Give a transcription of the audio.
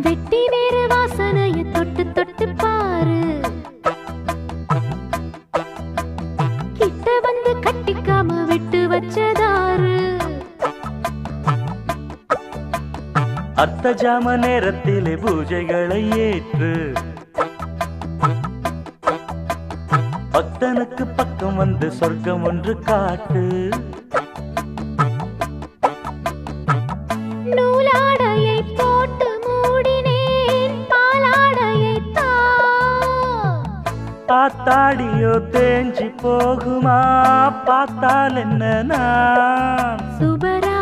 வெட்டி வேறு வாசனைய தொட்டு தொட்டு பாரு கிட்ட வந்து கட்டிக்காம விட்டு வச்சதாரு அர்த்த ஜாம நேரத்திலே பூஜைகளை ஏற்று பக்தனுக்கு பக்கம் வந்து சொர்க்கம் ஒன்று காட்டு நூலாடையை போட்டு மூடினேன் பாலாடையை பாத்தாடியோ தேஞ்சி போகுமா பார்த்தால் என்ன நான் சுபரா